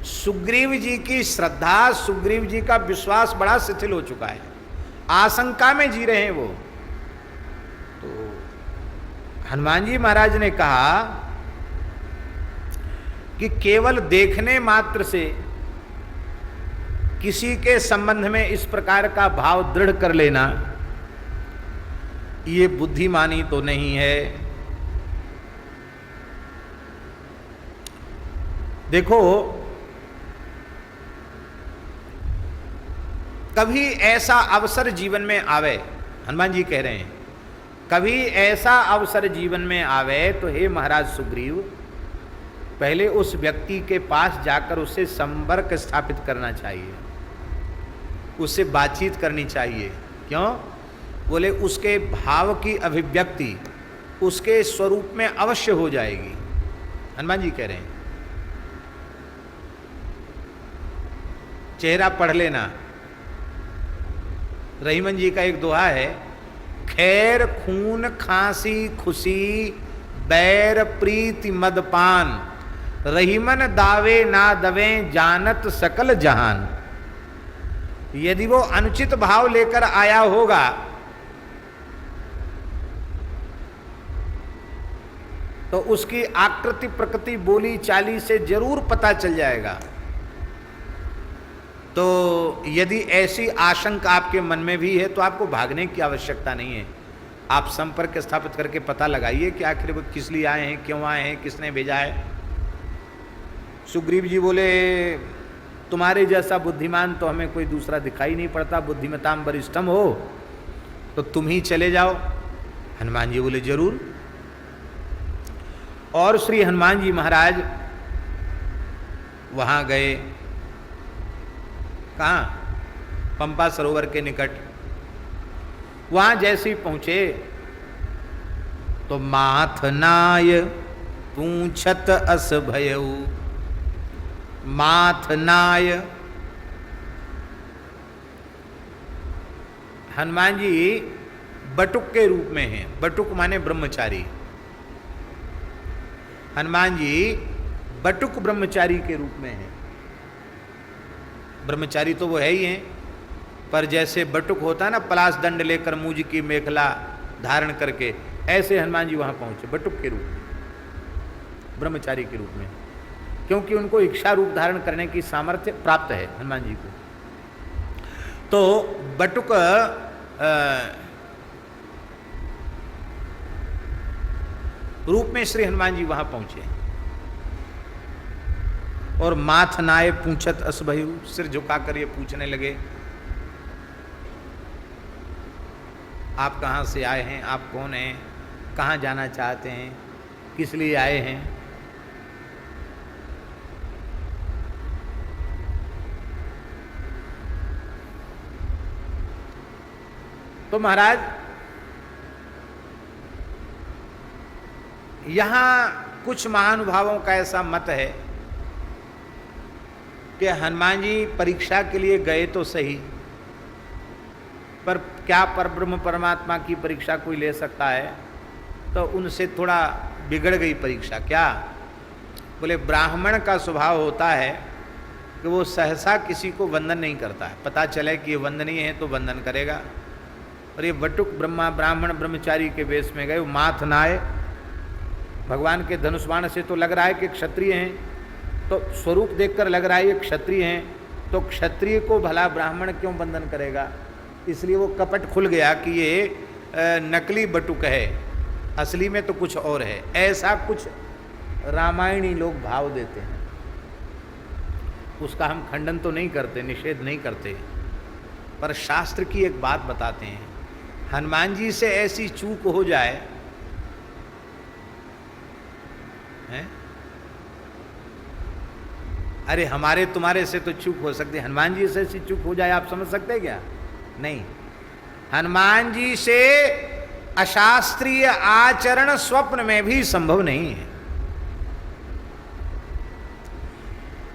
सुग्रीव जी की श्रद्धा, सुग्रीव जी का विश्वास बड़ा शिथिल हो चुका है, आशंका में जी रहे हैं वो। तो हनुमान जी महाराज ने कहा कि केवल देखने मात्र से किसी के संबंध में इस प्रकार का भाव दृढ़ कर लेना ये बुद्धिमानी तो नहीं है। देखो, कभी ऐसा अवसर जीवन में आवे, हनुमान जी कह रहे हैं, कभी ऐसा अवसर जीवन में आवे तो हे महाराज सुग्रीव, पहले उस व्यक्ति के पास जाकर उससे संपर्क स्थापित करना चाहिए, उससे बातचीत करनी चाहिए। क्यों? बोले उसके भाव की अभिव्यक्ति उसके स्वरूप में अवश्य हो जाएगी। हनुमान जी कह रहे हैं, चेहरा पढ़ लेना। रहीमन जी का एक दोहा है, खैर खून खांसी खुशी बैर प्रीति मदपान, रहीमन दावे ना दवे जानत सकल जहान। यदि वो अनुचित भाव लेकर आया होगा तो उसकी आकृति प्रकृति बोली चाली से जरूर पता चल जाएगा। तो यदि ऐसी आशंका आपके मन में भी है तो आपको भागने की आवश्यकता नहीं है। आप संपर्क स्थापित करके पता लगाइए कि आखिर वो किस लिए आए हैं, क्यों आए हैं, किसने भेजा है। सुग्रीव जी बोले, तुम्हारे जैसा बुद्धिमान तो हमें कोई दूसरा दिखाई नहीं पड़ता, बुद्धिमताम वरिष्ठम हो, तो तुम ही चले जाओ। हनुमान जी बोले जरूर। और श्री हनुमान जी महाराज वहां गए, कहाँ? पंपा सरोवर के निकट। वहां जैसे ही पहुंचे तो माथ नाय पूछत अस भयऊ, माथ नाय। हनुमान जी बटुक के रूप में हैं, बटुक माने ब्रह्मचारी। हनुमान जी बटुक ब्रह्मचारी के रूप में हैं। ब्रह्मचारी तो वो है ही हैं, पर जैसे बटुक होता है ना, पलाश दंड लेकर मूज की मेखला धारण करके, ऐसे हनुमान जी वहां पहुंचे बटुक के रूप में, ब्रह्मचारी के रूप में, क्योंकि उनको इच्छा रूप धारण करने की सामर्थ्य प्राप्त है हनुमान जी को। तो बटुक रूप में श्री हनुमान जी वहां पहुंचे और माथ नाय पूछत अस भयु, सिर झुकाकर ये पूछने लगे, आप कहाँ से आए हैं, आप कौन हैं, कहाँ जाना चाहते हैं, किस लिए आए हैं। तो महाराज यहाँ कुछ महानुभावों का ऐसा मत है कि हनुमान जी परीक्षा के लिए गए तो सही, पर क्या परब्रह्म परमात्मा की परीक्षा कोई ले सकता है? तो उनसे थोड़ा बिगड़ गई परीक्षा। क्या? बोले ब्राह्मण का स्वभाव होता है कि वो सहसा किसी को वंदन नहीं करता है, पता चले कि ये वंदनीय है तो वंदन करेगा। और ये बटुक ब्राह्मण ब्रह्मचारी के वेश में गए, माथ नाय, भगवान के धनुष बाण से तो लग रहा है कि क्षत्रिय हैं, तो स्वरूप देखकर लग रहा है ये क्षत्रिय हैं, तो क्षत्रिय को भला ब्राह्मण क्यों वंदन करेगा? इसलिए वो कपट खुल गया कि ये नकली बटुक है, असली में तो कुछ और है। ऐसा कुछ रामायणी लोग भाव देते हैं, उसका हम खंडन तो नहीं करते, निषेध नहीं करते, पर शास्त्र की एक बात बताते हैं। हनुमान जी से ऐसी चूक हो जाए है? अरे हमारे तुम्हारे से तो चूक हो सकती है, हनुमान जी से ऐसी चूक हो जाए, आप समझ सकते हैं क्या? नहीं। हनुमान जी से अशास्त्रीय आचरण स्वप्न में भी संभव नहीं है।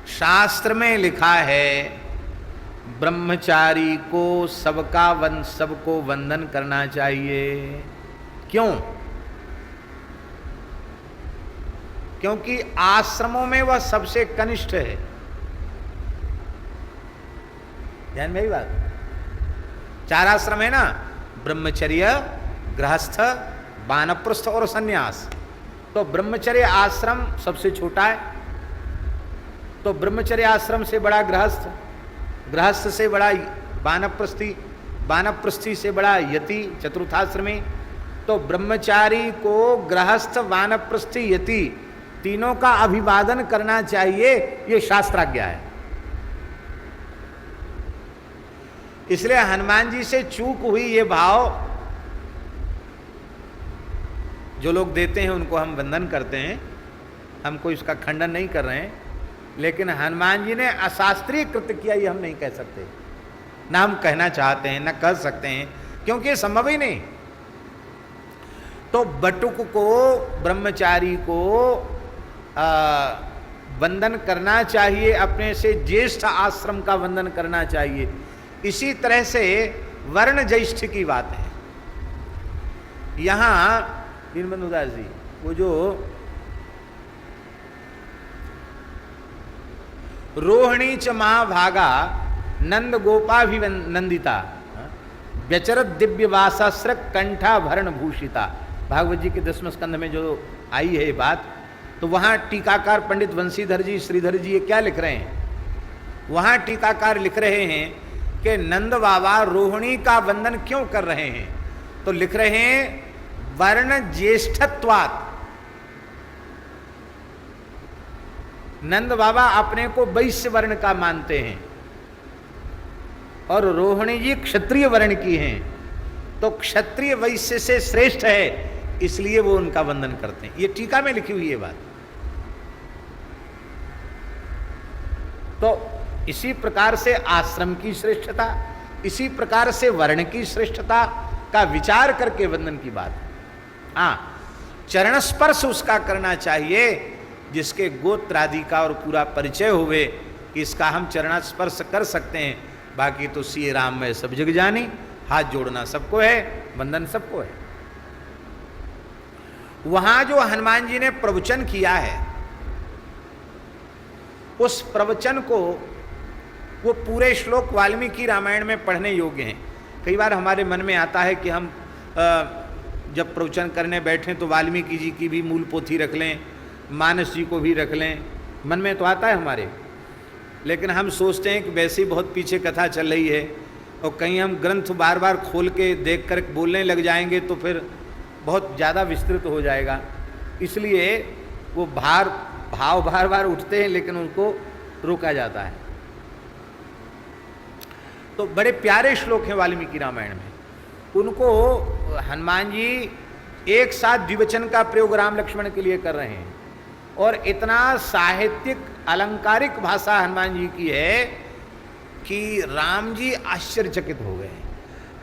शास्त्र में लिखा है ब्रह्मचारी को सबको वंदन करना चाहिए। क्यों? क्योंकि आश्रमों में वह सबसे कनिष्ठ है, ध्यान में आई बात। 4 आश्रम है ना, ब्रह्मचर्य, गृहस्थ, वानप्रस्थ और सन्यास। तो ब्रह्मचर्य आश्रम सबसे छोटा है, तो ब्रह्मचर्य आश्रम से बड़ा गृहस्थ, गृहस्थ से बड़ा वानप्रस्थी, वानप्रस्थी से बड़ा यति चतुर्थाश्रमी। तो ब्रह्मचारी को गृहस्थ, वानप्रस्थी, यति तीनों का अभिवादन करना चाहिए, ये शास्त्राज्ञा है। इसलिए हनुमान जी से चूक हुई ये भाव जो लोग देते हैं उनको हम वंदन करते हैं, हमको इसका खंडन नहीं कर रहे हैं, लेकिन हनुमान जी ने अशास्त्रीय कृत्य किया ये हम नहीं कह सकते, ना हम कहना चाहते हैं, ना कह सकते हैं, क्योंकि ये संभव ही नहीं। तो बटुक को, ब्रह्मचारी को वंदन करना चाहिए, अपने से ज्येष्ठ आश्रम का वंदन करना चाहिए। इसी तरह से वर्ण ज्येष्ठ की बात है। यहां दीनबंधु दास जी वो जो रोहिणी च महाभागा नंद गोपाभिनंदिता व्यचरत दिव्य वासास्र कंठाभरण भूषिता, भागवत जी के 10वें स्कंध में जो आई है ये बात, तो वहां टीकाकार पंडित वंशीधर जी, श्रीधर जी ये क्या लिख रहे हैं? वहां टीकाकार लिख रहे हैं कि नंद बाबा रोहिणी का वंदन क्यों कर रहे हैं, तो लिख रहे हैं वर्ण ज्येष्ठत्वात्। नंद बाबा अपने को वैश्य वर्ण का मानते हैं और रोहिणी जी क्षत्रिय वर्ण की हैं, तो क्षत्रिय वैश्य से श्रेष्ठ है, इसलिए वो उनका वंदन करते हैं। ये टीका में लिखी हुई है बात। तो इसी प्रकार से आश्रम की श्रेष्ठता, इसी प्रकार से वर्ण की श्रेष्ठता का विचार करके वंदन की बात है। हाँ, चरण स्पर्श उसका करना चाहिए जिसके गोत्र आदि का और पूरा परिचय हुए कि इसका हम चरण स्पर्श कर सकते हैं। बाकी तो सिए राम में सब जग जानी, हाथ जोड़ना सबको है, वंदन सबको है। वहां जो हनुमान जी ने प्रवचन किया है, उस प्रवचन को वो पूरे श्लोक वाल्मीकि रामायण में पढ़ने योग्य हैं। कई बार हमारे मन में आता है कि हम जब प्रवचन करने बैठें तो वाल्मीकि जी की भी मूल पोथी रख लें, मानस जी को भी रख लें, मन में तो आता है हमारे, लेकिन हम सोचते हैं कि वैसे ही बहुत पीछे कथा चल रही है और कहीं हम ग्रंथ बार बार खोल के देख कर बोलने लग जाएंगे तो फिर बहुत ज़्यादा विस्तृत हो जाएगा। इसलिए वो भाव बार बार उठते हैं, लेकिन उनको रोका जाता है। तो बड़े प्यारे श्लोक हैं वाल्मीकि रामायण में, उनको हनुमान जी एक साथ द्विवचन का प्रयोग राम लक्ष्मण के लिए कर रहे हैं, और इतना साहित्यिक अलंकारिक भाषा हनुमान जी की है कि राम जी आश्चर्यचकित हो गए।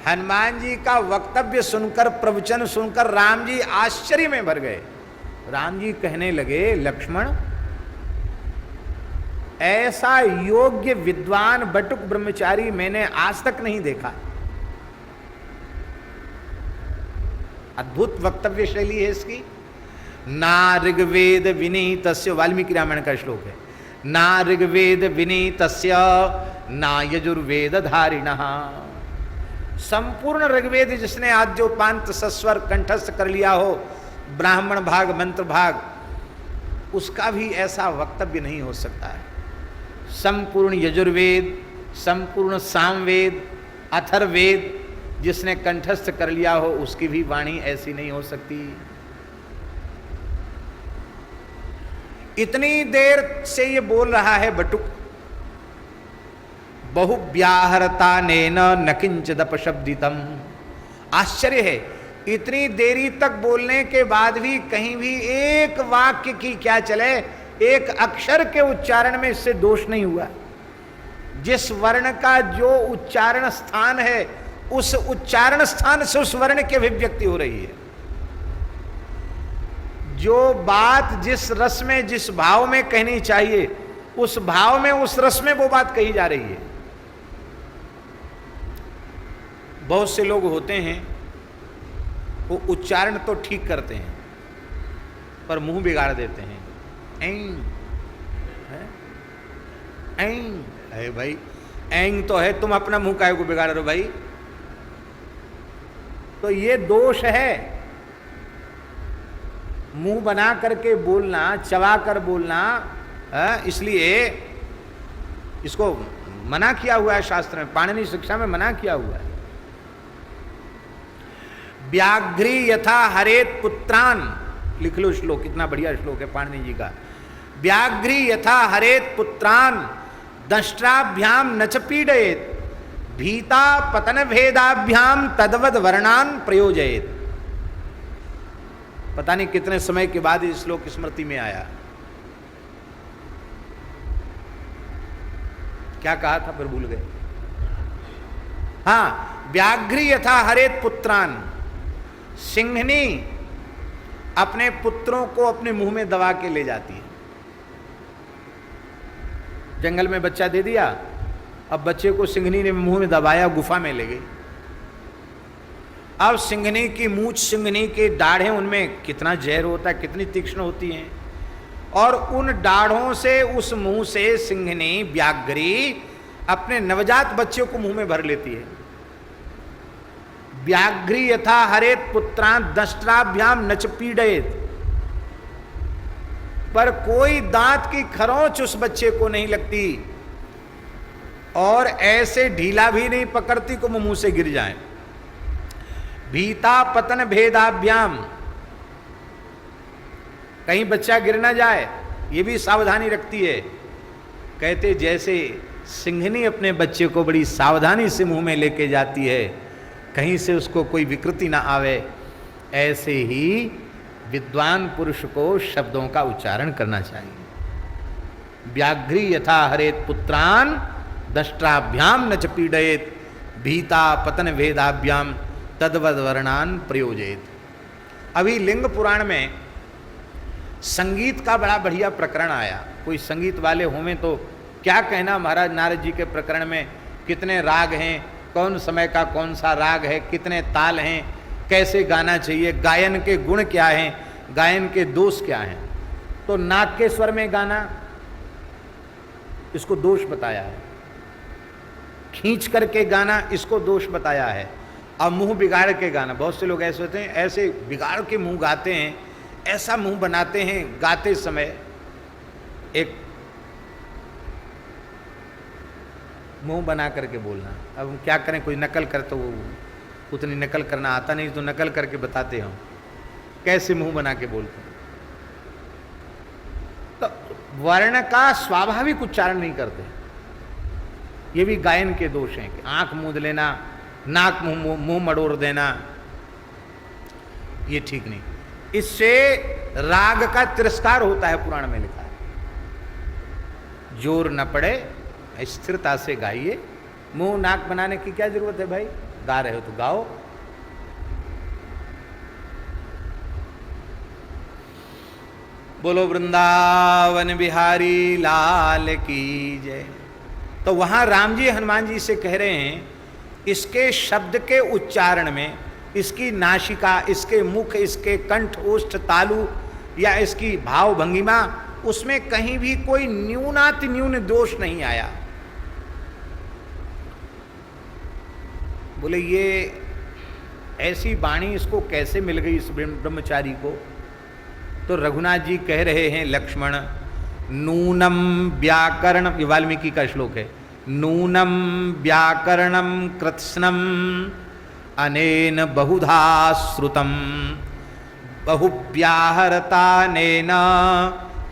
हनुमान जी का वक्तव्य सुनकर, प्रवचन सुनकर राम जी आश्चर्य में भर गए। राम जी कहने लगे, लक्ष्मण, ऐसा योग्य विद्वान बटुक ब्रह्मचारी मैंने आज तक नहीं देखा। अद्भुत वक्तव्य शैली है इसकी। ना ऋग्वेद विनीतस्य, वाल्मीकि रामायण का श्लोक है, ना ऋग्वेद विनीतस्य ना यजुर्वेद धारिणः। संपूर्ण ऋग्वेद जिसने आद्योपांत सस्वर कंठस्थ कर लिया हो, ब्राह्मण भाग मंत्र भाग, उसका भी ऐसा वक्तव्य नहीं हो सकता है। संपूर्ण यजुर्वेद, संपूर्ण सामवेद, अथर्ववेद जिसने कंठस्थ कर लिया हो, उसकी भी वाणी ऐसी नहीं हो सकती। इतनी देर से ये बोल रहा है बटुक, बहुव्याहरता नेन न किंचिदपशब्दितम। आश्चर्य है, इतनी देरी तक बोलने के बाद भी कहीं भी एक वाक्य की क्या चले, एक अक्षर के उच्चारण में इससे दोष नहीं हुआ। जिस वर्ण का जो उच्चारण स्थान है, उस उच्चारण स्थान से उस वर्ण की अभिव्यक्ति हो रही है। जो बात जिस रस में, जिस भाव में कहनी चाहिए, उस भाव में, उस रस में वो बात कही जा रही है। बहुत से लोग होते हैं वो उच्चारण तो ठीक करते हैं पर मुंह बिगाड़ देते हैं। ऐं, है भाई, ऐंग तो है, तुम अपना मुंह काहे को बिगाड़ रहे हो भाई? तो ये दोष है, मुंह बना करके बोलना, चबा कर बोलना। इसलिए इसको मना किया हुआ है शास्त्र में, पाणिनि शिक्षा में मना किया हुआ है। व्याघ्री यथा हरेत पुत्रान, लिख लो श्लोक, कितना बढ़िया श्लोक है पाणिनि जी का। व्याघ्री यथा हरेत पुत्रान दंष्ट्राभ्याम न च पीड़येत, भीता पतन भेदाभ्याम तद्वद वर्णान प्रयोजयेत। पता नहीं कितने समय के बाद इस श्लोक स्मृति में आया। क्या कहा था फिर भूल गए। हाँ, व्याघ्री यथा हरेत पुत्रान, सिंहनी अपने पुत्रों को अपने मुंह में दबा के ले जाती है। जंगल में बच्चा दे दिया, अब बच्चे को सिंहनी ने मुंह में दबाया, गुफा में ले गई। अब सिंहनी की मूंछ, सिंहनी के दाढ़ें, उनमें कितना जहर होता है, कितनी तीक्ष्ण होती हैं, और उन दाढ़ों से, उस मुंह से सिंहनी व्याघ्री अपने नवजात बच्चे को मुंह में भर लेती है। व्याघ्री यथा हरेत पुत्रान दंष्ट्राभ्याम न च पीड़येत, पर कोई दांत की खरोंच उस बच्चे को नहीं लगती, और ऐसे ढीला भी नहीं पकड़ती को मुंह से गिर जाए। भीता पतन भेदाभ्याम, कहीं बच्चा गिर ना जाए, ये भी सावधानी रखती है। कहते जैसे सिंहनी अपने बच्चे को बड़ी सावधानी से मुंह में लेके जाती है, कहीं से उसको कोई विकृति ना आवे, ऐसे ही विद्वान पुरुष को शब्दों का उच्चारण करना चाहिए। व्याघ्री यथा हरेत पुत्रान दंष्ट्राभ्याम न च पीड़येत, भीता पतन भेदाभ्याम तद्वद वर्णान प्रयोजयेत। अभी लिंग पुराण में संगीत का बड़ा बढ़िया प्रकरण आया। कोई संगीत वाले हों तो क्या कहना, महाराज नारद जी के प्रकरण में कितने राग हैं, कौन समय का कौन सा राग है, कितने ताल हैं, कैसे गाना चाहिए, गायन के गुण क्या हैं, गायन के दोष क्या हैं। तो नाक के स्वर में गाना, इसको दोष बताया है। खींच करके गाना, इसको दोष बताया है। अब मुंह बिगाड़ के गाना, बहुत से लोग ऐसे होते हैं, ऐसे बिगाड़ के मुंह गाते हैं, ऐसा मुंह बनाते हैं गाते समय। एक मुंह बना करके बोलना, अब हम क्या करें, कोई नकल करे तो वो उतनी नकल करना आता नहीं, तो नकल करके बताते हम कैसे मुंह बना के बोलते हैं। तो वर्ण का स्वाभाविक उच्चारण नहीं करते, ये भी गायन के दोष हैं कि आंख मूंद लेना, नाक मुंह मड़ोड़ देना, ये ठीक नहीं। इससे राग का तिरस्कार होता है, पुराण में लिखा है। जोर न पड़े, स्थिरता से गाइए। मुंह नाक बनाने की क्या जरूरत है भाई, गा रहे हो तो गाओ। बोलो वृंदावन बिहारी लाल की जय। तो वहां राम जी हनुमान जी से कह रहे हैं, इसके शब्द के उच्चारण में, इसकी नासिका, इसके मुख, इसके कंठ, ओष्ठ, तालु या इसकी भाव भंगिमा, उसमें कहीं भी कोई न्यूनाति न्यून दोष नहीं आया। बोले ये ऐसी वाणी इसको कैसे मिल गई इस ब्रह्मचारी को? तो रघुनाथ जी कह रहे हैं, लक्ष्मण नूनम व्याकरण, ये वाल्मीकि का श्लोक है, नूनम व्याकरणम कृत्स्नम अनेन बहुधा श्रुतम बहुव्याहरता नेन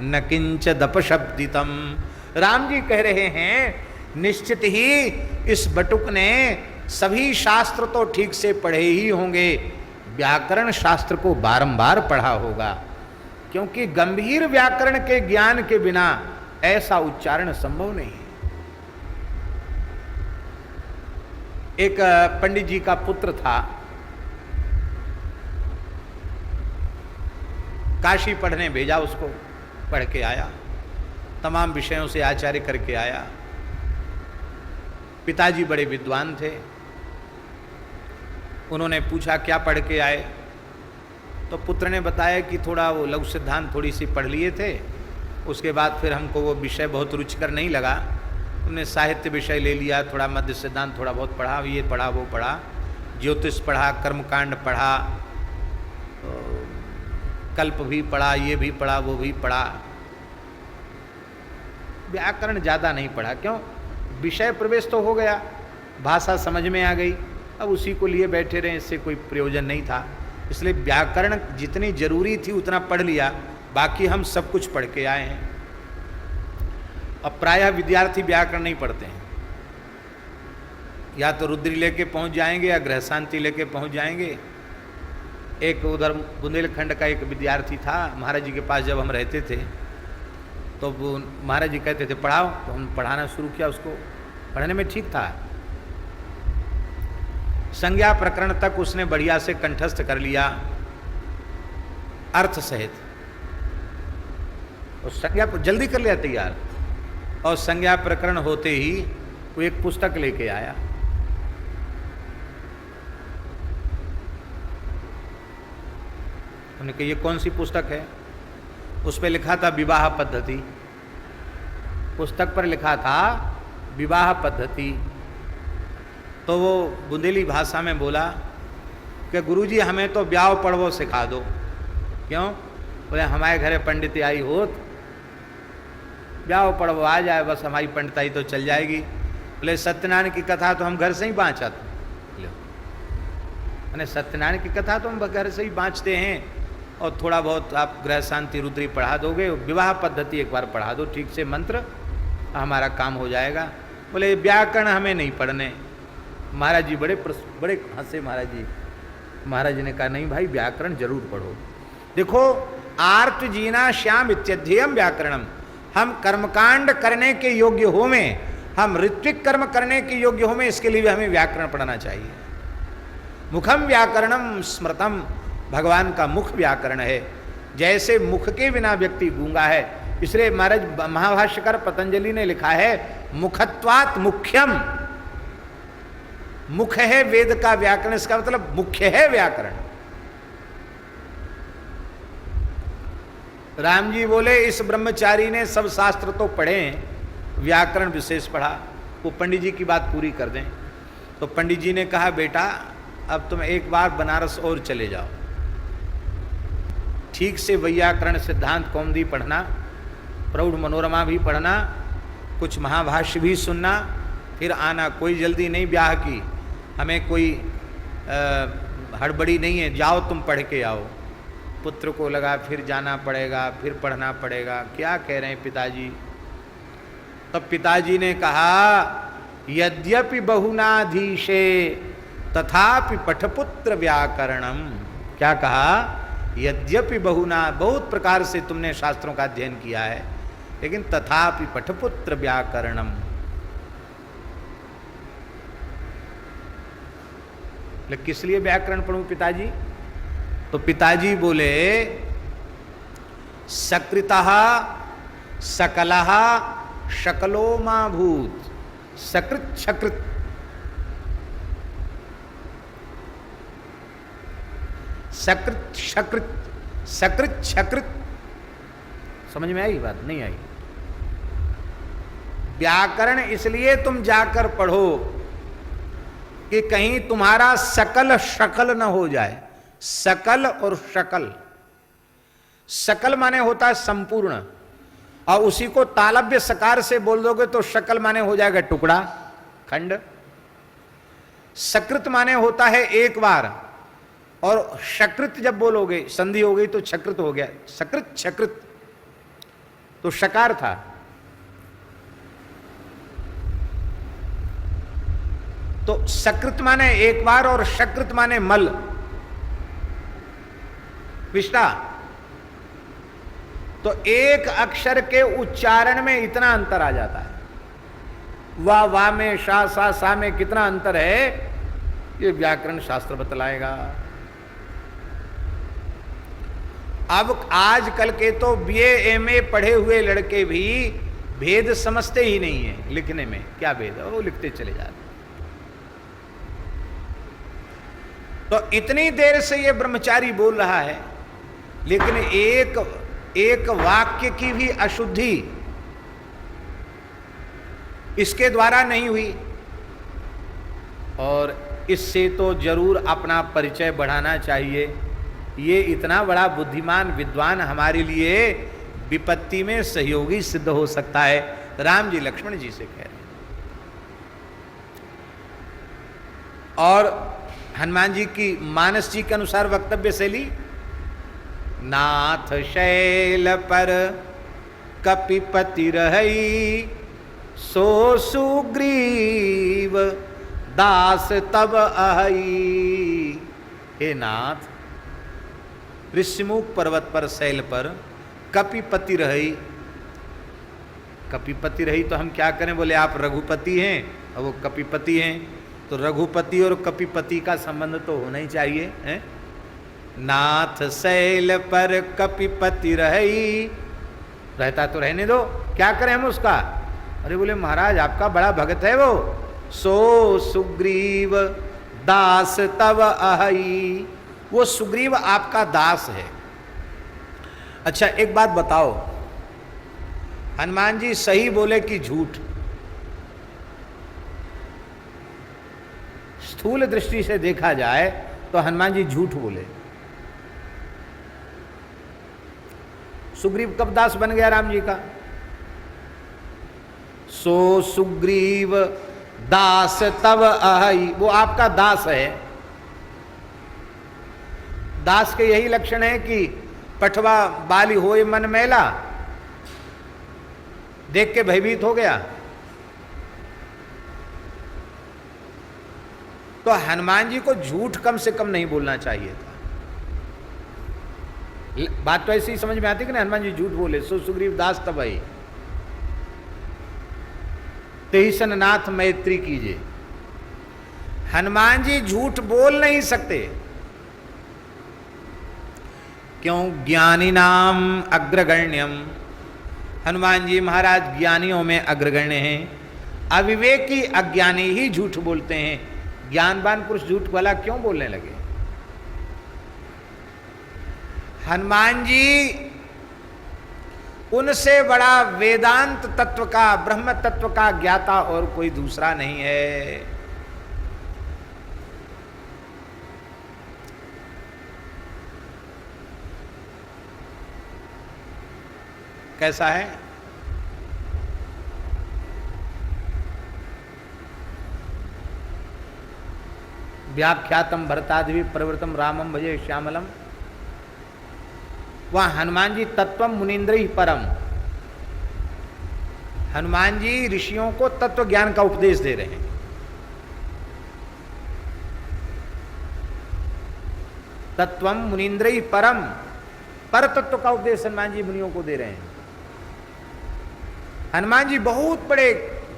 न किंचिद अपशब्दितम। राम जी कह रहे हैं, निश्चित ही इस बटुक ने सभी शास्त्र तो ठीक से पढ़े ही होंगे, व्याकरण शास्त्र को बारंबार पढ़ा होगा, क्योंकि गंभीर व्याकरण के ज्ञान के बिना ऐसा उच्चारण संभव नहीं है। एक पंडित जी का पुत्र था, काशी पढ़ने भेजा उसको, पढ़ के आया, तमाम विषयों से आचार्य करके आया। पिताजी बड़े विद्वान थे, उन्होंने पूछा क्या पढ़ के आए? तो पुत्र ने बताया कि थोड़ा वो लघु सिद्धांत थोड़ी सी पढ़ लिए थे, उसके बाद फिर हमको वो विषय बहुत रुचिकर नहीं लगा, तुमने साहित्य विषय ले लिया, थोड़ा मध्य सिद्धांत थोड़ा बहुत पढ़ा, ये पढ़ा वो पढ़ा, ज्योतिष पढ़ा, कर्मकांड पढ़ा, कल्प भी पढ़ा, ये भी पढ़ा, वो भी पढ़ा, व्याकरण ज़्यादा नहीं पढ़ा। क्यों? विषय प्रवेश तो हो गया, भाषा समझ में आ गई, अब उसी को लिए बैठे रहे, इससे कोई प्रयोजन नहीं था। इसलिए व्याकरण जितनी जरूरी थी उतना पढ़ लिया, बाकी हम सब कुछ पढ़ के आए हैं। अब प्रायः विद्यार्थी व्याकरण नहीं पढ़ते हैं, या तो रुद्री लेके पहुंच जाएंगे या ग्रह शांति लेके पहुंच जाएंगे। एक उधर बुंदेलखंड का एक विद्यार्थी था, महाराज जी के पास जब हम रहते थे तो वो महाराज जी कहते थे पढ़ाओ, तो हम पढ़ाना शुरू किया उसको, पढ़ने में ठीक था। संज्ञा प्रकरण तक उसने बढ़िया से कंठस्थ कर लिया अर्थ सहित, और संज्ञा जल्दी कर लिया तैयार, और संज्ञा प्रकरण होते ही वो एक पुस्तक लेके आया। उन्होंने कहा ये कौन सी पुस्तक है? उस पर लिखा था विवाह पद्धति, पुस्तक पर लिखा था विवाह पद्धति। तो वो बुंदेली भाषा में बोला कि गुरुजी हमें तो ब्याह पढ़वो सिखा दो। क्यों? बोले हमारे घरे पंडित आई होत, ब्याह पढ़वो आ जाए, बस हमारी पंडिताई तो चल जाएगी। बोले सत्यनारायण की कथा तो हम घर से ही बाँचत, मैंने सत्यनारायण की कथा तो हम घर से ही बाँचते हैं, और थोड़ा बहुत आप ग्रह शांति रुद्री पढ़ा दोगे, विवाह पद्धति एक बार पढ़ा दो ठीक से मंत्र, हमारा काम हो जाएगा। बोले व्याकरण हमें नहीं पढ़ने। महाराज जी बड़े हंसे। महाराज जी ने कहा नहीं भाई, व्याकरण जरूर पढ़ो। देखो आर्त जीना श्याम इत्यध्ययम व्याकरणम, हम कर्मकांड करने के योग्य हो में, हम ऋत्विक कर्म करने के योग्य हो में, इसके लिए भी हमें व्याकरण पढ़ना चाहिए। मुखम व्याकरणम स्मृतम, भगवान का मुख व्याकरण है। जैसे मुख के बिना व्यक्ति गूंगा है, इसलिए महाराज महाभाष्यकार पतंजलि ने लिखा है मुखत्वात् मुख्यम, मुख है वेद का व्याकरण, इसका मतलब मुख्य है व्याकरण। राम जी बोले इस ब्रह्मचारी ने सब शास्त्र तो पढ़े, व्याकरण विशेष पढ़ा। वो पंडित जी की बात पूरी कर दें। तो पंडित जी ने कहा बेटा अब तुम एक बार बनारस और चले जाओ, ठीक से वैयाकरण सिद्धांत कौमुदी पढ़ना, प्रौढ़ मनोरमा भी पढ़ना, कुछ महाभाष्य भी सुनना, फिर आना। कोई जल्दी नहीं ब्याह की, हमें कोई हड़बड़ी नहीं है, जाओ तुम पढ़ के आओ। पुत्र को लगा फिर जाना पड़ेगा, फिर पढ़ना पड़ेगा, क्या कह रहे हैं पिताजी। तब पिताजी ने कहा यद्यपि बहुनाधीशे तथापि पठपुत्र व्याकरणम। क्या कहा? यद्यपि बहुना, बहुत प्रकार से तुमने शास्त्रों का अध्ययन किया है, लेकिन तथापि पठपुत्र व्याकरणम। लेकिन किस लिए व्याकरण पढ़ूं पिताजी? तो पिताजी बोले सकृतः सकलः शकलो मा भूत, सकृत शकृत, सकृत शकृत, सकृत शकृत। समझ में आई बात? नहीं आई। व्याकरण इसलिए तुम जाकर पढ़ो कि कहीं तुम्हारा सकल शकल न हो जाए। सकल और शकल, सकल माने होता है संपूर्ण, और उसी को तालव्य सकार से बोल दोगे तो शकल माने हो जाएगा टुकड़ा, खंड। सकृत माने होता है एक बार, और शकृत जब बोलोगे संधि हो गई तो छकृत हो गया। सकृत छकृत तो शकार था। तो सकृत माने एक बार और शकृत माने मल, विष्टा। तो एक अक्षर के उच्चारण में इतना अंतर आ जाता है। वाह में, शा सा में कितना अंतर है, ये व्याकरण शास्त्र बतलाएगा। अब आजकल के तो बीए एमए पढ़े हुए लड़के भी भेद समझते ही नहीं है। लिखने में क्या भेद है, वो लिखते चले जाते। तो इतनी देर से ये ब्रह्मचारी बोल रहा है, लेकिन एक वाक्य की भी अशुद्धि इसके द्वारा नहीं हुई। और इससे तो जरूर अपना परिचय बढ़ाना चाहिए। ये इतना बड़ा बुद्धिमान विद्वान हमारे लिए विपत्ति में सहयोगी सिद्ध हो सकता है। राम जी लक्ष्मण जी से कह रहे हैं। और हनुमान जी की मानस जी के अनुसार वक्तव्य शैली, नाथ शैल पर कपिपति रही, सो सुग्रीव दास तब अहई। हे नाथ, ऋषिमुख पर्वत पर शैल पर कपिपति रही। कपिपति रही तो हम क्या करें? बोले आप रघुपति हैं और वो कपिपति हैं, तो रघुपति और कपिपति का संबंध तो होना ही चाहिए है? नाथ शैल पर कपिपति रही, रहता तो रहने दो, क्या करें हम उसका? अरे बोले महाराज आपका बड़ा भगत है वो, सो सुग्रीव दास तब अहई, वो सुग्रीव आपका दास है। अच्छा एक बात बताओ, हनुमान जी सही बोले कि झूठ? स्थूल दृष्टि से देखा जाए तो हनुमान जी झूठ बोले। सुग्रीव कब दास बन गया राम जी का? सो सुग्रीव दास तब अहई, वो आपका दास है। दास के यही लक्षण है कि पठवा बाली होए मन मैला, देख के भयभीत हो गया। तो हनुमान जी को झूठ कम से कम नहीं बोलना चाहिए था। बात तो ऐसी ही समझ में आती कि ना, हनुमान जी झूठ बोले, सो सुग्रीव दास तब आई, तेईसन नाथ मैत्री कीजिए। हनुमान जी झूठ बोल नहीं सकते। क्यों? ज्ञानी नाम अग्रगण्यम, हनुमान जी महाराज ज्ञानियों में अग्रगण्य हैं। अविवेकी अज्ञानी ही झूठ बोलते हैं, ज्ञानवान पुरुष झूठ वाला क्यों बोलने लगे? हनुमान जी उनसे बड़ा वेदांत तत्व का, ब्रह्म तत्व का ज्ञाता और कोई दूसरा नहीं है। कैसा है? व्याख्यातम भरतादि प्रवृतम रामम भजे श्यामलम, वह हनुमान जी तत्वम मुनीन्द्र परम। हनुमान जी ऋषियों को तत्व ज्ञान का उपदेश दे रहे हैं। तत्वम मुनीन्द्र परम, पर तत्व का उपदेश हनुमान जी मुनियों को दे रहे हैं। हनुमान जी बहुत बड़े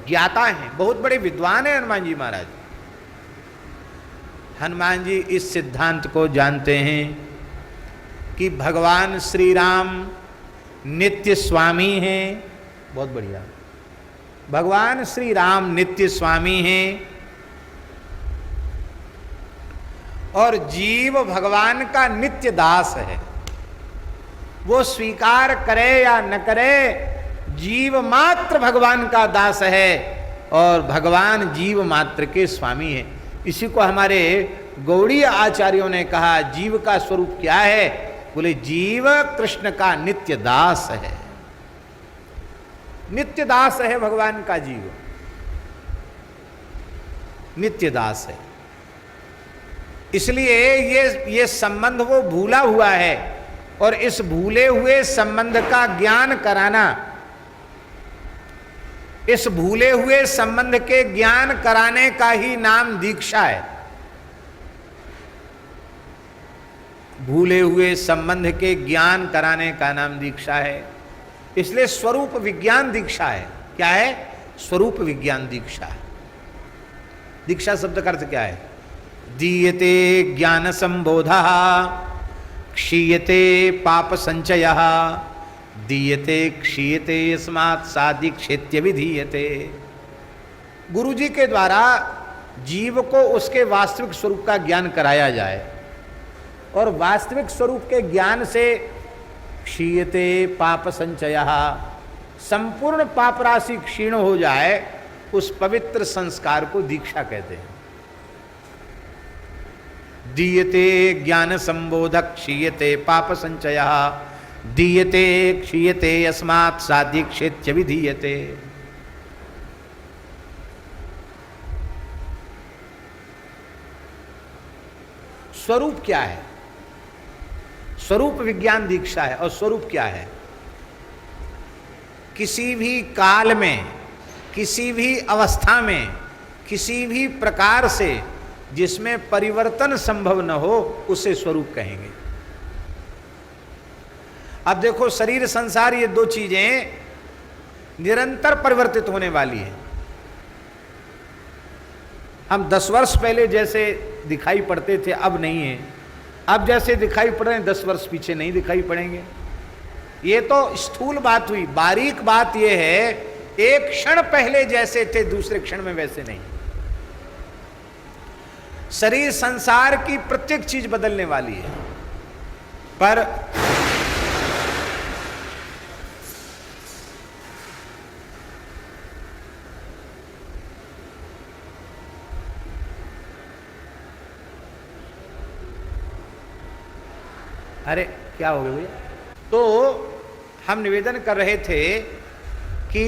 ज्ञाता हैं, बहुत बड़े विद्वान हैं हनुमान जी महाराज। हनुमान जी इस सिद्धांत को जानते हैं कि भगवान श्री राम नित्य स्वामी हैं। बहुत बढ़िया, भगवान श्री राम नित्य स्वामी हैं और जीव भगवान का नित्य दास है। वो स्वीकार करे या न करे, जीव मात्र भगवान का दास है और भगवान जीव मात्र के स्वामी है। इसी को हमारे गौड़ीय आचार्यों ने कहा, जीव का स्वरूप क्या है? बोले जीव कृष्ण का नित्य दास है। नित्य दास है भगवान का जीव, नित्य दास है। इसलिए ये संबंध वो भूला हुआ है और इस भूले हुए संबंध का ज्ञान कराना, इस भूले हुए संबंध के ज्ञान कराने का ही नाम दीक्षा है। भूले हुए संबंध के ज्ञान कराने का नाम दीक्षा है। इसलिए स्वरूप विज्ञान दीक्षा है। क्या है? स्वरूप विज्ञान दीक्षा। दीक्षा शब्द का अर्थ क्या है? दीयते ज्ञान संबोधा, क्षीयते पाप संचय, दीयते क्षीयते यस्मात् साधि क्षेत्य विधीयते। गुरु जी के द्वारा जीव को उसके वास्तविक स्वरूप का ज्ञान कराया जाए और वास्तविक स्वरूप के ज्ञान से क्षीयते पाप संचय, संपूर्ण पाप राशि क्षीण हो जाए, उस पवित्र संस्कार को दीक्षा कहते हैं। दीयते ज्ञान संबोधक क्षीयते पाप संचय, दीयते क्षीयते अस्मात् साध्य क्षेत्र विधीयते। स्वरूप क्या है? स्वरूप विज्ञान दीक्षा है। और स्वरूप क्या है? किसी भी काल में, किसी भी अवस्था में, किसी भी प्रकार से जिसमें परिवर्तन संभव न हो, उसे स्वरूप कहेंगे। अब देखो, शरीर संसार ये दो चीजें निरंतर परिवर्तित होने वाली है। हम 10 वर्ष पहले जैसे दिखाई पड़ते थे अब नहीं है, अब जैसे दिखाई पड़ रहे हैं 10 वर्ष पीछे नहीं दिखाई पड़ेंगे। ये तो स्थूल बात हुई। बारीक बात यह है, एक क्षण पहले जैसे थे दूसरे क्षण में वैसे नहीं। शरीर संसार की प्रत्येक चीज बदलने वाली है, पर अरे क्या हो गया भैया? तो हम निवेदन कर रहे थे कि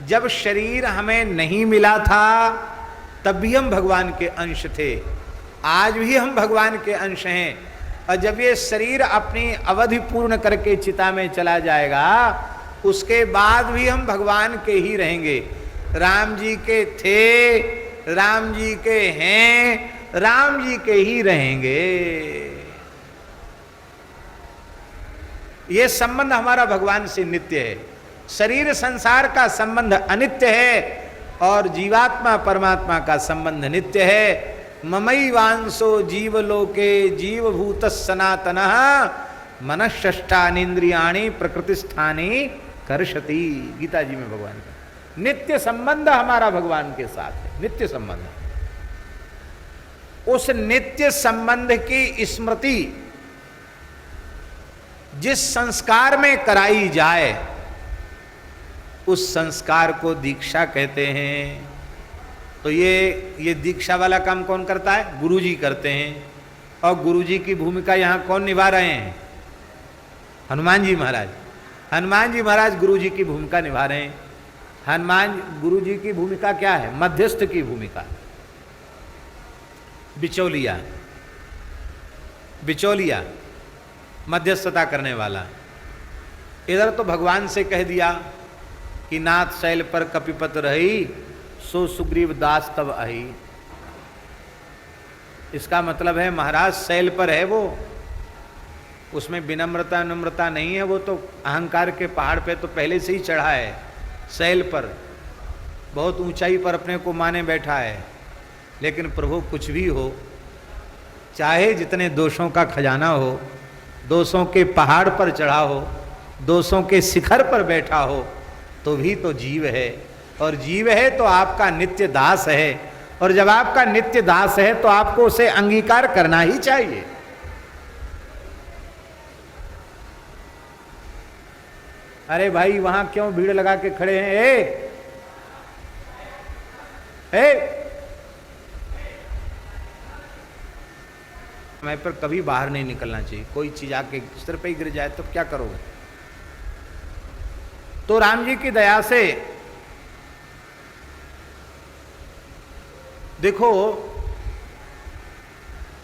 जब शरीर हमें नहीं मिला था तब भी हम भगवान के अंश थे, आज भी हम भगवान के अंश हैं। और जब ये शरीर अपनी अवधि पूर्ण करके चिता में चला जाएगा, उसके बाद भी हम भगवान के ही रहेंगे। राम जी के थे, राम जी के हैं, राम जी के ही रहेंगे। ये संबंध हमारा भगवान से नित्य है। शरीर संसार का संबंध अनित्य है और जीवात्मा परमात्मा का संबंध नित्य है। ममई वांसो जीवलोके जीवभूत सनातनः मनःष्ठानीन्द्रियाणि प्रकृतिस्थानी कर्षति। गीता जी में भगवान का नित्य संबंध हमारा भगवान के साथ है, नित्य संबंध। उस नित्य संबंध की स्मृति जिस संस्कार में कराई जाए, उस संस्कार को दीक्षा कहते हैं। तो ये दीक्षा वाला काम कौन करता है? गुरुजी करते हैं। और गुरुजी की भूमिका यहाँ कौन निभा रहे हैं? हनुमान जी महाराज। हनुमान जी महाराज गुरुजी की भूमिका निभा रहे हैं। हनुमान गुरुजी की भूमिका क्या है? मध्यस्थ की भूमिका, बिचौलिया, बिचौलिया, मध्यस्थता करने वाला। इधर तो भगवान से कह दिया कि नाथ शैल पर कपिपत रही, सो सुग्रीव दास तब आई। इसका मतलब है महाराज शैल पर है वो, उसमें विनम्रता नम्रता नहीं है। वो तो अहंकार के पहाड़ पे तो पहले से ही चढ़ा है, शैल पर बहुत ऊंचाई पर अपने को माने बैठा है। लेकिन प्रभु कुछ भी हो, चाहे जितने दोषों का खजाना हो, दोषों के पहाड़ पर चढ़ा हो, दोषों के शिखर पर बैठा हो, तो भी तो जीव है। और जीव है तो आपका नित्य दास है। और जब आपका नित्य दास है तो आपको उसे अंगीकार करना ही चाहिए। अरे भाई वहां क्यों भीड़ लगा के खड़े हैं? समय पर कभी बाहर नहीं निकलना चाहिए। कोई चीज आके सिर पे ही गिर जाए तो क्या करोगे? तो राम जी की दया से देखो,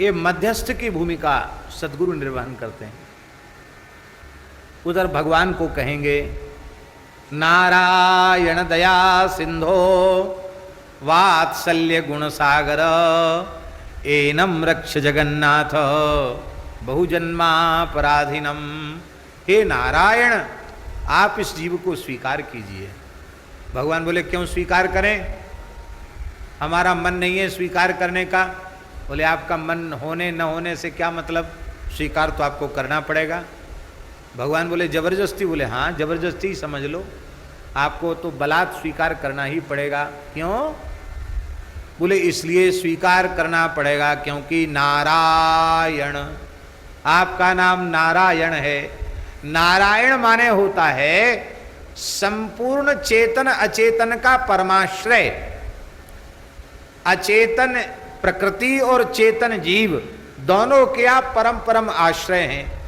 ये मध्यस्थ की भूमिका सद्गुरु निर्वहन करते हैं। उधर भगवान को कहेंगे नारायण दया सिंधो वात्सल्य गुण सागर एनम रक्ष जगन्नाथ बहुजन्मापराधिनम। हे नारायण, आप इस जीव को स्वीकार कीजिए। भगवान बोले क्यों स्वीकार करें? हमारा मन नहीं है स्वीकार करने का। बोले आपका मन होने न होने से क्या मतलब, स्वीकार तो आपको करना पड़ेगा। भगवान बोले जबरदस्ती? बोले हाँ जबरदस्ती समझ लो, आपको तो बलात् स्वीकार करना ही पड़ेगा। क्यों? बोले इसलिए स्वीकार करना पड़ेगा क्योंकि नारायण, आपका नाम नारायण है। नारायण माने होता है संपूर्ण चेतन अचेतन का परमाश्रय। अचेतन प्रकृति और चेतन जीव दोनों के आप परम परम आश्रय हैं।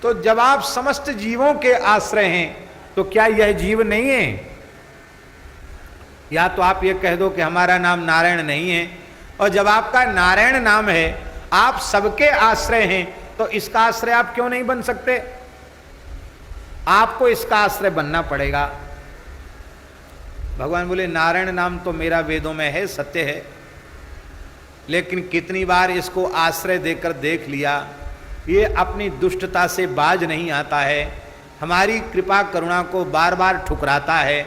तो जब आप समस्त जीवों के आश्रय हैं तो क्या यह जीव नहीं है? या तो आप ये कह दो कि हमारा नाम नारायण नहीं है, और जब आपका नारायण नाम है, आप सबके आश्रय हैं, तो इसका आश्रय आप क्यों नहीं बन सकते? आपको इसका आश्रय बनना पड़ेगा। भगवान बोले नारायण नाम तो मेरा वेदों में है, सत्य है, लेकिन कितनी बार इसको आश्रय देकर देख लिया, ये अपनी दुष्टता से बाज नहीं आता है, हमारी कृपा करुणा को बार बार ठुकराता है,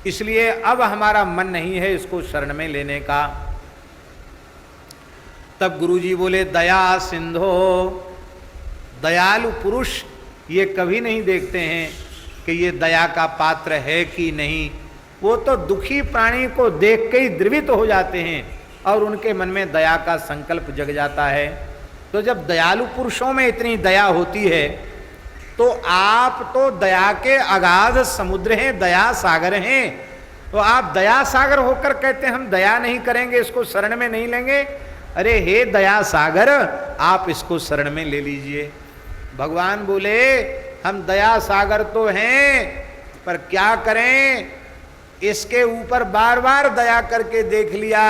इसलिए अब हमारा मन नहीं है इसको शरण में लेने का। तब गुरुजी बोले दया सिंधो, दयालु पुरुष ये कभी नहीं देखते हैं कि ये दया का पात्र है कि नहीं, वो तो दुखी प्राणी को देख के ही द्रवित हो जाते हैं और उनके मन में दया का संकल्प जग जाता है। तो जब दयालु पुरुषों में इतनी दया होती है, तो आप तो दया के अगाध समुद्र हैं, दया सागर हैं, तो आप दया सागर होकर कहते हैं हम दया नहीं करेंगे, इसको शरण में नहीं लेंगे। अरे हे दया सागर, आप इसको शरण में ले लीजिए। भगवान बोले हम दया सागर तो हैं, पर क्या करें, इसके ऊपर बार बार दया करके देख लिया,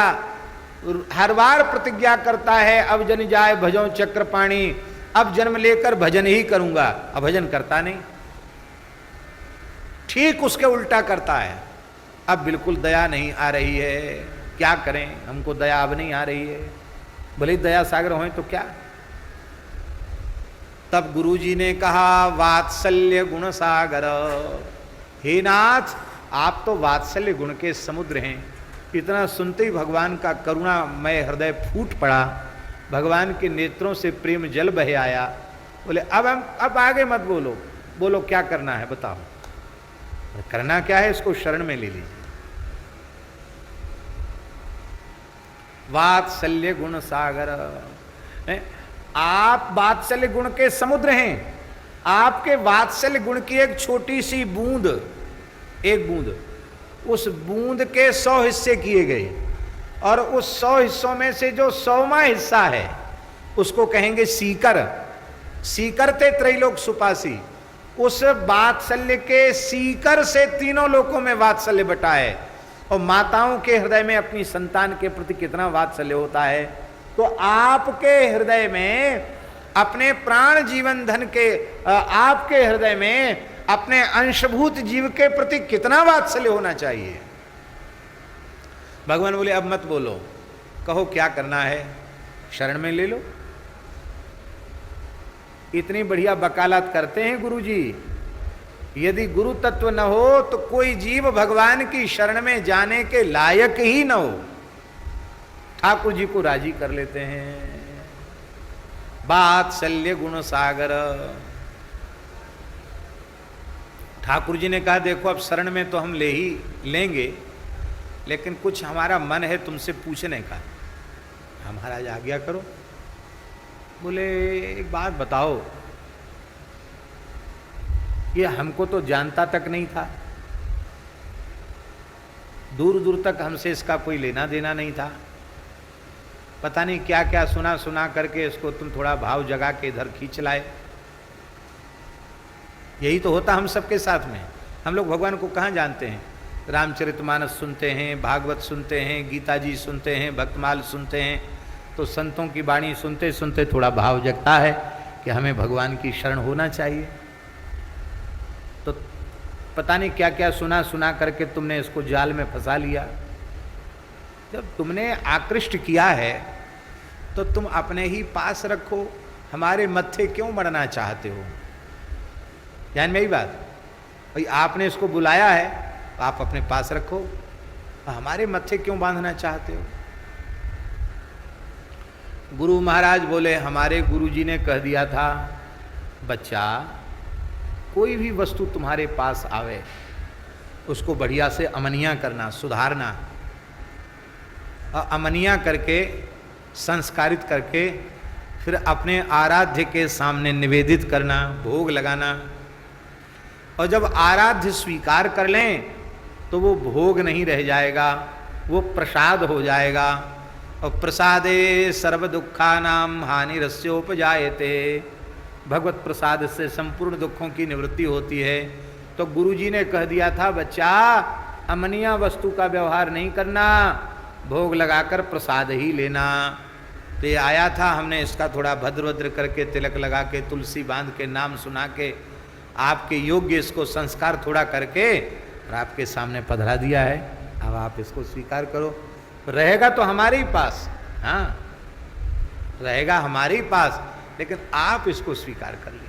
हर बार प्रतिज्ञा करता है अब जन जाए भजो चक्रपाणी, अब जन्म लेकर भजन ही करूंगा, अब भजन करता नहीं, ठीक उसके उल्टा करता है। अब बिल्कुल दया नहीं आ रही है, क्या करें, हमको दया अब नहीं आ रही है, भले दया सागर हों तो क्या। तब गुरुजी ने कहा वात्सल्य गुण सागर, हे नाथ आप तो वात्सल्य गुण के समुद्र हैं। इतना सुनते ही भगवान का करुणामय हृदय फूट पड़ा, भगवान के नेत्रों से प्रेम जल बहे आया। बोले अब आगे मत बोलो, बोलो क्या करना है बताओ, करना क्या है, इसको शरण में ले लीजिए। वात्सल्य गुण सागर, आप वात्सल्य गुण के समुद्र हैं, आपके वात्सल्य गुण की एक छोटी सी बूंद, एक बूंद, उस बूंद के 100 हिस्से किए गए, और उस 100 हिस्सों में से जो 100वां हिस्सा है उसको कहेंगे सीकर। सीकर थे त्रैलोक सुपासी, उस वात्सल्य के सीकर से तीनों लोकों में वात्सल्य बटा है। और माताओं के हृदय में अपनी संतान के प्रति कितना वात्सल्य होता है, तो आपके हृदय में अपने प्राण जीवन धन के, आपके हृदय में अपने अंशभूत जीव के प्रति कितना वात्सल्य होना चाहिए। भगवान बोले अब मत बोलो, कहो क्या करना है, शरण में ले लो। इतनी बढ़िया वकालत करते हैं गुरुजी। यदि गुरु तत्व न हो तो कोई जीव भगवान की शरण में जाने के लायक ही न हो। ठाकुर जी को राजी कर लेते हैं। वात्सल्य गुण सागर, ठाकुर जी ने कहा देखो अब शरण में तो हम ले ही लेंगे, लेकिन कुछ हमारा मन है तुमसे पूछने का, महाराज आज्ञा करो। बोले एक बात बताओ, ये हमको तो जानता तक नहीं था, दूर दूर तक हमसे इसका कोई लेना देना नहीं था, पता नहीं क्या क्या सुना सुना करके इसको तुम थोड़ा भाव जगा के इधर खींच लाए। यही तो होता हम सबके साथ में। हम लोग भगवान को कहाँ जानते हैं, रामचरितमानस सुनते हैं, भागवत सुनते हैं, गीता जी सुनते हैं, भक्तमाल सुनते हैं, तो संतों की वाणी सुनते सुनते थोड़ा भाव जगता है कि हमें भगवान की शरण होना चाहिए। तो पता नहीं क्या क्या सुना सुना करके तुमने इसको जाल में फंसा लिया। जब तुमने आकृष्ट किया है तो तुम अपने ही पास रखो, हमारे मत्थे क्यों मरना चाहते हो। ध्यान में ही बात, भाई आपने इसको बुलाया है तो आप अपने पास रखो, हमारे मत्थे क्यों बांधना चाहते हो। गुरु महाराज बोले हमारे गुरुजी ने कह दिया था बच्चा, कोई भी वस्तु तुम्हारे पास आवे उसको बढ़िया से अमनिया करना, सुधारना, और अमनिया करके संस्कारित करके फिर अपने आराध्य के सामने निवेदित करना, भोग लगाना। और जब आराध्य स्वीकार कर लें तो वो भोग नहीं रह जाएगा, वो प्रसाद हो जाएगा। और प्रसादे सर्व दुखानाम हानिरस्योपजायते, भगवत प्रसाद से संपूर्ण दुखों की निवृत्ति होती है। तो गुरुजी ने कह दिया था, बच्चा अमनिया वस्तु का व्यवहार नहीं करना, भोग लगाकर प्रसाद ही लेना। तो ये आया था, हमने इसका थोड़ा भद्र भद्र करके तिलक लगा के तुलसी बांध के नाम सुना के आपके योग्य इसको संस्कार थोड़ा करके और आपके सामने पधरा दिया है। अब आप इसको स्वीकार करो। रहेगा तो हमारे ही पास, हाँ रहेगा हमारे ही पास, लेकिन आप इसको स्वीकार कर लीजिए,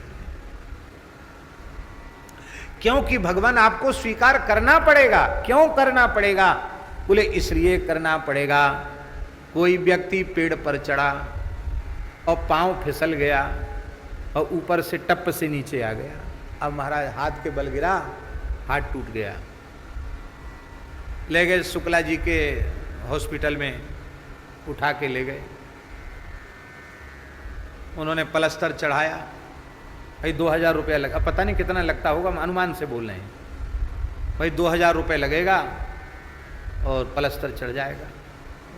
क्योंकि भगवान आपको स्वीकार करना पड़ेगा। क्यों करना पड़ेगा? बोले इसलिए करना पड़ेगा, कोई व्यक्ति पेड़ पर चढ़ा और पांव फिसल गया और ऊपर से टप से नीचे आ गया। अब महाराज हाथ के बल गिरा, हाथ टूट गया। ले गए शुक्ला जी के हॉस्पिटल में, उठा के ले गए, उन्होंने प्लास्टर चढ़ाया। भाई 2000 रुपया लगा, पता नहीं कितना लगता होगा, हम अनुमान से बोल रहे हैं। भाई 2000 रुपये लगेगा और प्लास्टर चढ़ जाएगा।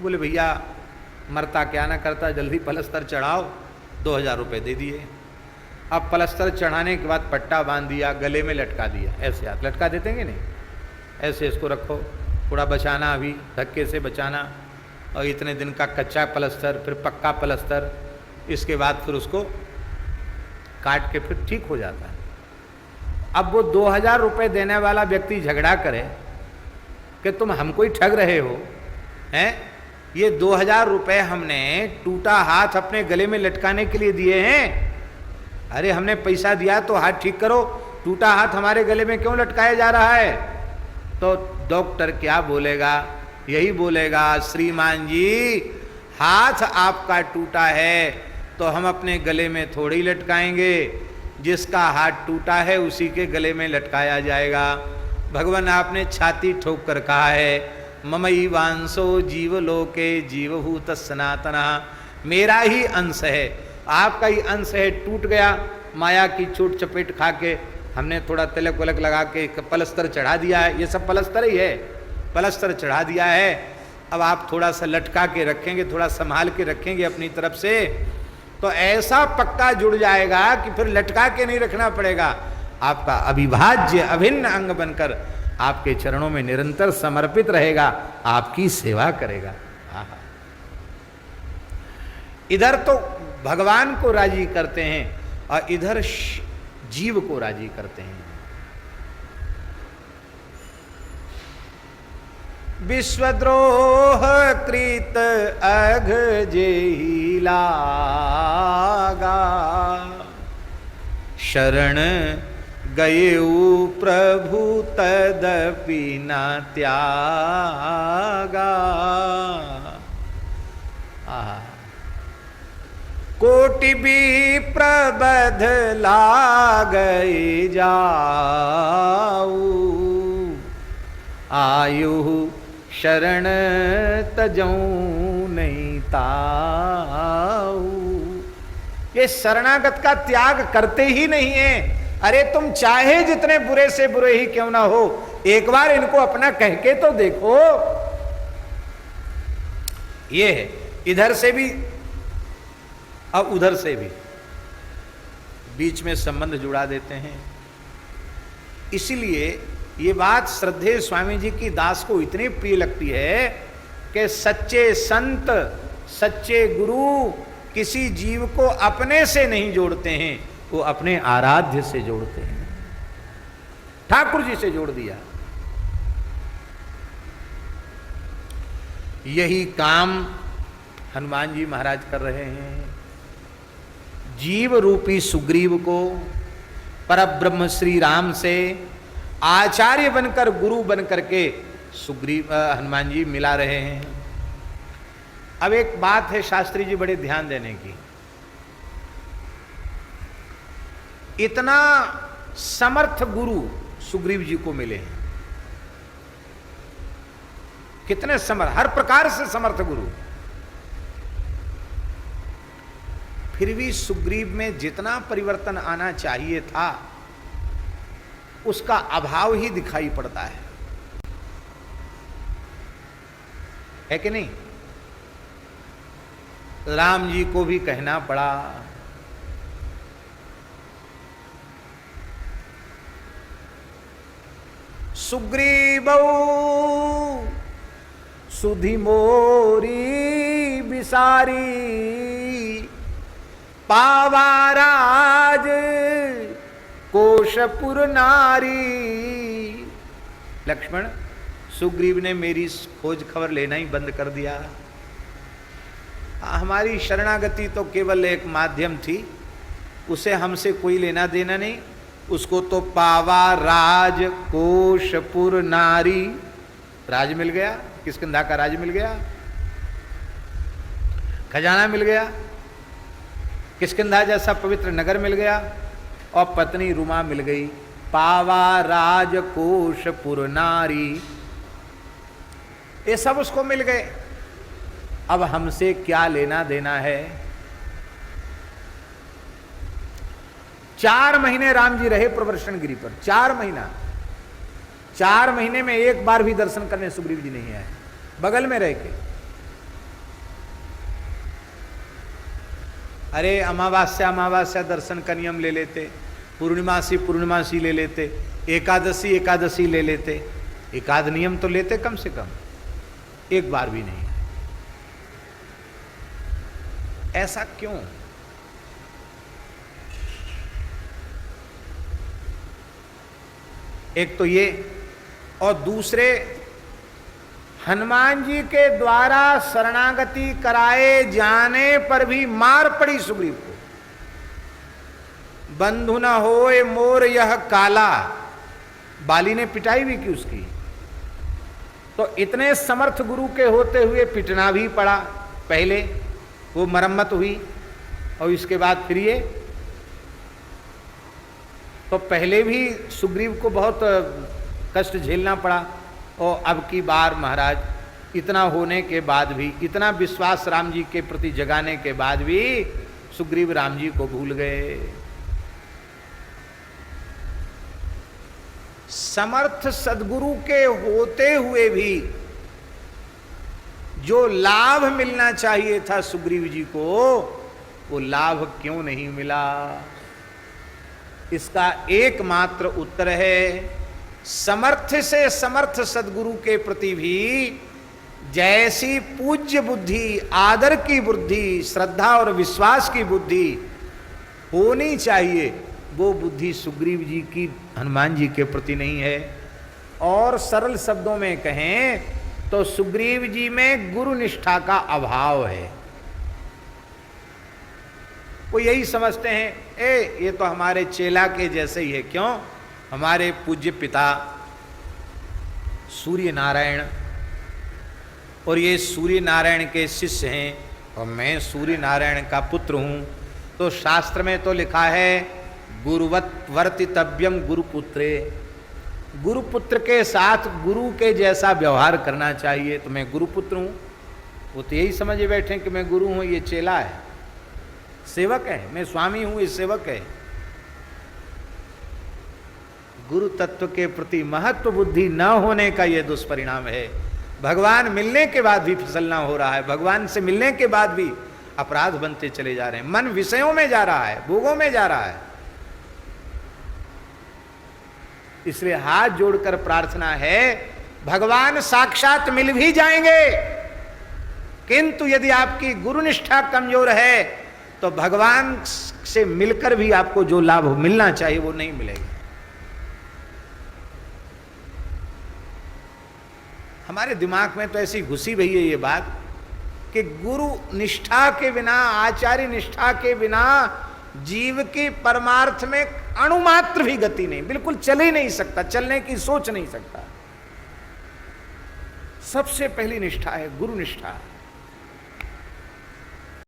बोले भैया मरता क्या ना करता, जल्दी प्लास्टर चढ़ाओ। 2000 रुपये दे दिए। अब प्लास्टर चढ़ाने के बाद पट्टा बांध दिया, गले में लटका दिया। ऐसे हाथ लटका देतेंगे नहीं, ऐसे इसको रखो, थोड़ा बचाना, अभी धक्के से बचाना, और इतने दिन का कच्चा प्लास्टर, फिर पक्का प्लास्टर, इसके बाद फिर उसको काट के फिर ठीक हो जाता है। अब वो 2000 रुपये देने वाला व्यक्ति झगड़ा करे कि तुम हमको ही ठग रहे हो, हैं? ये 2000 रुपये हमने टूटा हाथ अपने गले में लटकाने के लिए दिए हैं। अरे हमने पैसा दिया तो हाथ ठीक करो, टूटा हाथ हमारे गले में क्यों लटकाया जा रहा है? तो डॉक्टर क्या बोलेगा? यही बोलेगा, श्रीमान जी हाथ आपका टूटा है तो हम अपने गले में थोड़ी लटकाएंगे, जिसका हाथ टूटा है उसी के गले में लटकाया जाएगा। भगवान आपने छाती ठोक कर कहा है, ममई वांसो जीव लोके जीवभूत सनातना, मेरा ही अंश है, आपका ही अंश है। टूट गया, माया की चोट चपेट खा के हमने थोड़ा तिलक वलक लगा के प्लास्टर चढ़ा दिया है, ये सब प्लास्टर ही है, प्लास्टर चढ़ा दिया है। अब आप थोड़ा सा लटका के रखेंगे, थोड़ा संभाल के रखेंगे अपनी तरफ से, तो ऐसा पक्का जुड़ जाएगा कि फिर लटका के नहीं रखना पड़ेगा। आपका अविभाज्य अभिन्न अंग बनकर आपके चरणों में निरंतर समर्पित रहेगा, आपकी सेवा करेगा। इधर तो भगवान को राजी करते हैं और इधर जीव को राजी करते हैं। विश्वद्रोह कृत अघ जेहि लागा, शरण गयेउ प्रभु तदपि न त्यागा। कोटि भी प्रबध लागई जाऊ, आयु शरण तजऊ नहीं ताऊ। ये शरणागत का त्याग करते ही नहीं है। अरे तुम चाहे जितने बुरे से बुरे ही क्यों ना हो, एक बार इनको अपना कह के तो देखो। ये है, इधर से भी और उधर से भी बीच में संबंध जुड़ा देते हैं। इसलिए ये बात श्रद्धेय स्वामी जी की दास को इतनी प्रिय लगती है कि सच्चे संत, सच्चे गुरु किसी जीव को अपने से नहीं जोड़ते हैं, वो अपने आराध्य से जोड़ते हैं। ठाकुर जी से जोड़ दिया। यही काम हनुमान जी महाराज कर रहे हैं। जीव रूपी सुग्रीव को परब्रह्म श्री राम से आचार्य बनकर, गुरु बनकर के सुग्रीव हनुमान जी मिला रहे हैं। अब एक बात है शास्त्री जी बड़े ध्यान देने की, इतना समर्थ गुरु सुग्रीव जी को मिले हैं। कितने समर्थ, हर प्रकार से समर्थ गुरु, फिर भी सुग्रीव में जितना परिवर्तन आना चाहिए था उसका अभाव ही दिखाई पड़ता है। है कि नहीं? राम जी को भी कहना पड़ा। सुग्रीवौ सुधि मोरी बिसारी, पावा राज कोशपुर नारी। लक्ष्मण, सुग्रीव ने मेरी खोज खबर लेना ही बंद कर दिया। हमारी शरणागति तो केवल एक माध्यम थी, उसे हमसे कोई लेना देना नहीं। उसको तो पावा राज कोशपुर नारी, राज मिल गया, किष्किंधा का राज मिल गया, खजाना मिल गया, किष्किंधा जैसा पवित्र नगर मिल गया, और पत्नी रुमा मिल गई। पावा राज कोशपुर नारी, ये सब उसको मिल गए। अब हमसे क्या लेना देना है? 4 महीने राम जी रहे प्रवर्षण गिरी पर, 4 महीना। 4 महीने में एक बार भी दर्शन करने सुग्रीव जी नहीं आए, बगल में रह के। अरे अमावास्या अमावास्या दर्शन का नियम ले लेते, पूर्णिमासी पूर्णिमासी ले लेते, एकादशी एकादशी ले लेते, एकाद नियम तो लेते कम से कम, एक बार भी नहीं। ऐसा क्यों? एक तो ये, और दूसरे हनुमान जी के द्वारा शरणागति कराए जाने पर भी मार पड़ी सुग्रीव को। बंधु न होए मोर यह काला, बाली ने पिटाई भी की उसकी। तो इतने समर्थ गुरु के होते हुए पिटना भी पड़ा। पहले वो मरम्मत हुई और इसके बाद फिर ये, तो पहले भी सुग्रीव को बहुत कष्ट झेलना पड़ा। और अब की बार महाराज इतना होने के बाद भी, इतना विश्वास राम जी के प्रति जगाने के बाद भी सुग्रीव राम जी को भूल गए। समर्थ सद्गुरु के होते हुए भी जो लाभ मिलना चाहिए था सुग्रीव जी को, वो लाभ क्यों नहीं मिला? इसका एकमात्र उत्तर है, समर्थ से समर्थ सद्गुरु के प्रति भी जैसी पूज्य बुद्धि, आदर की बुद्धि, श्रद्धा और विश्वास की बुद्धि होनी चाहिए, वो बुद्धि सुग्रीव जी की हनुमान जी के प्रति नहीं है। और सरल शब्दों में कहें तो सुग्रीव जी में गुरु निष्ठा का अभाव है। वो यही समझते हैं, ये तो हमारे चेला के जैसे ही है। क्यों? हमारे पूज्य पिता सूर्य नारायण, और ये सूर्य नारायण के शिष्य हैं, और मैं सूर्य नारायण का पुत्र हूं। तो शास्त्र में तो लिखा है गुरुवत वर्तितव्यम गुरुपुत्रे, गुरुपुत्र के साथ गुरु के जैसा व्यवहार करना चाहिए। तो मैं गुरुपुत्र हूं। वो तो यही समझे बैठे कि मैं गुरु हूं, ये चेला है, सेवक है, मैं स्वामी हूं, ये सेवक है। गुरु तत्व के प्रति महत्व बुद्धि न होने का यह दुष्परिणाम है। भगवान मिलने के बाद भी फिसलना हो रहा है, भगवान से मिलने के बाद भी अपराध बनते चले जा रहे हैं, मन विषयों में जा रहा है, भोगों में जा रहा है। इसलिए हाथ जोड़कर प्रार्थना है, भगवान साक्षात मिल भी जाएंगे, किंतु यदि आपकी गुरुनिष्ठा कमजोर है तो भगवान से मिलकर भी आपको जो लाभ मिलना चाहिए वो नहीं मिलेगा। हमारे दिमाग में तो ऐसी घुसी हुई है ये बात कि गुरु निष्ठा के बिना, आचार्य निष्ठा के बिना जीव की परमार्थ में अणुमात्र भी गति नहीं, बिल्कुल चल ही नहीं सकता, चलने की सोच नहीं सकता। सबसे पहली निष्ठा है गुरु निष्ठा।